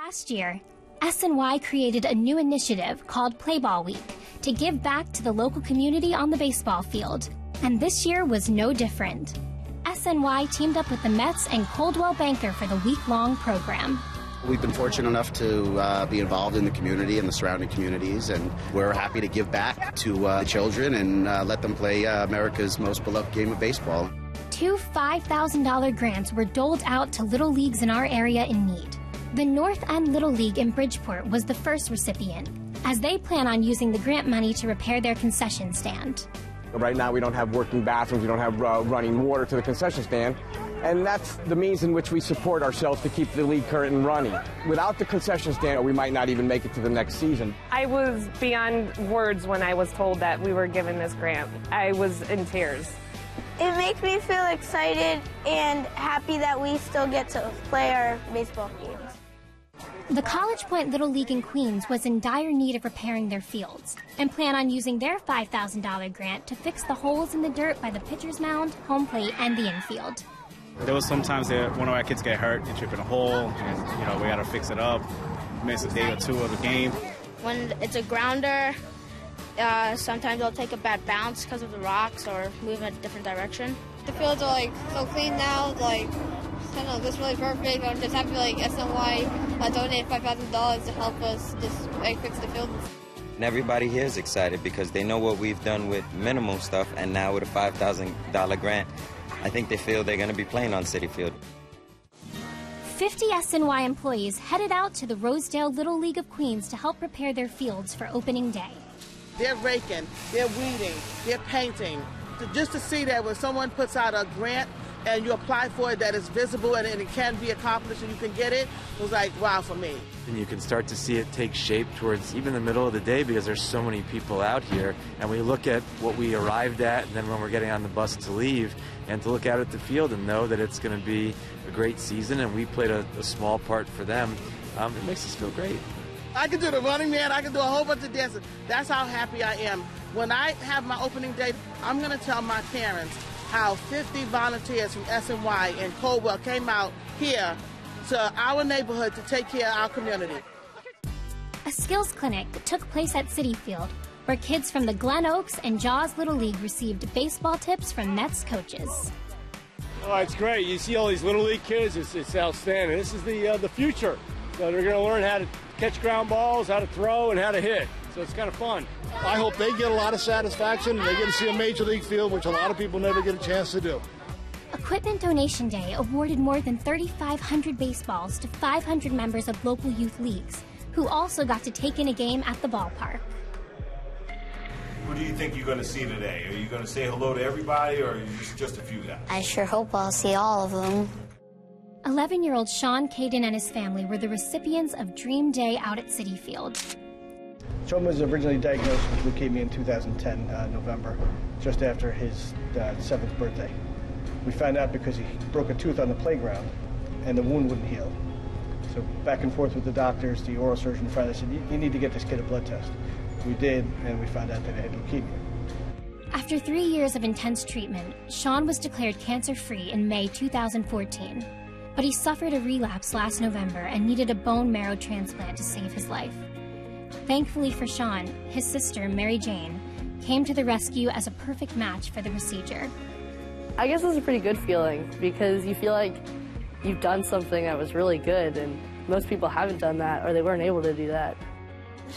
Last year, SNY created a new initiative called Play Ball Week to give back to the local community on the baseball field. And this year was no different. SNY teamed up with the Mets and Coldwell Banker for the week-long program. We've been fortunate enough to be involved in the community and the surrounding communities, and we're happy to give back to the children and let them play America's most beloved game of baseball. 2 $5,000 grants were doled out to little leagues in our area in need. The North End Little League in Bridgeport was the first recipient, as they plan on using the grant money to repair their concession stand. Right now we don't have working bathrooms, we don't have running water to the concession stand, and that's the means in which we support ourselves to keep the league current and running. Without the concession stand, we might not even make it to the next season. I was beyond words when I was told that we were given this grant. I was in tears. It makes me feel excited and happy that we still get to play our baseball games. The College Point Little League in Queens was in dire need of repairing their fields and plan on using their $5,000 grant to fix the holes in the dirt by the pitcher's mound, home plate, and the infield. There was sometimes that one of our kids get hurt and trip in a hole, and we got to fix it up, miss a day or two of the game. When it's a grounder, sometimes they'll take a bad bounce because of the rocks or move in a different direction. The fields are so clean now, I don't know, this is really perfect. I'm just happy SNY donated $5,000 to help us just fix the field. And everybody here is excited because they know what we've done with minimal stuff, and now with a $5,000 grant, I think they feel they're going to be playing on Citi Field. 50 SNY employees headed out to the Rosedale Little League of Queens to help repair their fields for opening day. They're raking, they're weeding, they're painting. Just to see that when someone puts out a grant and you apply for it, that it's visible and it can be accomplished and you can get it, was like, wow for me. And you can start to see it take shape towards even the middle of the day because there's so many people out here. And we look at what we arrived at, and then when we're getting on the bus to leave, and to look out at the field and know that it's going to be a great season and we played a small part for them, it makes us feel great. I can do the running man, I can do a whole bunch of dances. That's how happy I am. When I have my opening day, I'm going to tell my parents how 50 volunteers from SNY and Coldwell came out here to our neighborhood to take care of our community. A skills clinic took place at Citi Field, where kids from the Glen Oaks and Jaws Little League received baseball tips from Mets coaches. Oh, it's great. You see all these Little League kids, it's outstanding. This is the future. So they're going to learn how to catch ground balls, how to throw, and how to hit. So it's kind of fun. I hope they get a lot of satisfaction and they get to see a major league field, which a lot of people never get a chance to do. Equipment Donation Day awarded more than 3,500 baseballs to 500 members of local youth leagues, who also got to take in a game at the ballpark. Who do you think you're going to see today? Are you going to say hello to everybody, or just a few guys? I sure hope I'll see all of them. 11-year-old Sean Caden and his family were the recipients of Dream Day out at Citi Field. Sean was originally diagnosed with leukemia in 2010, November, just after his 7th birthday. We found out because he broke a tooth on the playground and the wound wouldn't heal. So back and forth with the doctors, the oral surgeon finally said, you need to get this kid a blood test. We did, and we found out that he had leukemia. After 3 years of intense treatment, Sean was declared cancer-free in May 2014. But he suffered a relapse last November and needed a bone marrow transplant to save his life. Thankfully for Sean, his sister, Mary Jane, came to the rescue as a perfect match for the procedure. I guess it's a pretty good feeling because you feel like you've done something that was really good, and most people haven't done that or they weren't able to do that.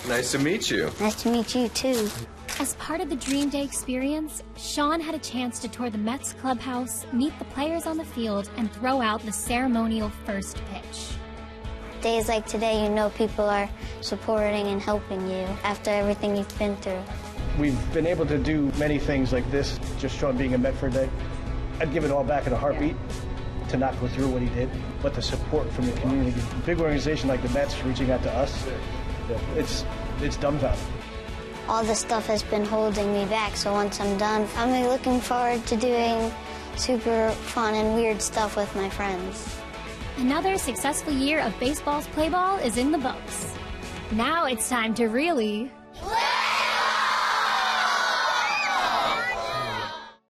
Nice to meet you. Nice to meet you, too. As part of the Dream Day experience, Sean had a chance to tour the Mets clubhouse, meet the players on the field, and throw out the ceremonial first pitch. Days like today, you know people are supporting and helping you after everything you've been through. We've been able to do many things like this, just Sean being a Met for a day. I'd give it all back in a heartbeat to not go through what he did, but the support from the community. A big organization like the Mets reaching out to us, it's dumbfounding. All this stuff has been holding me back, so once I'm done, I'm really looking forward to doing super fun and weird stuff with my friends. Another successful year of baseball's play ball is in the books. Now it's time to really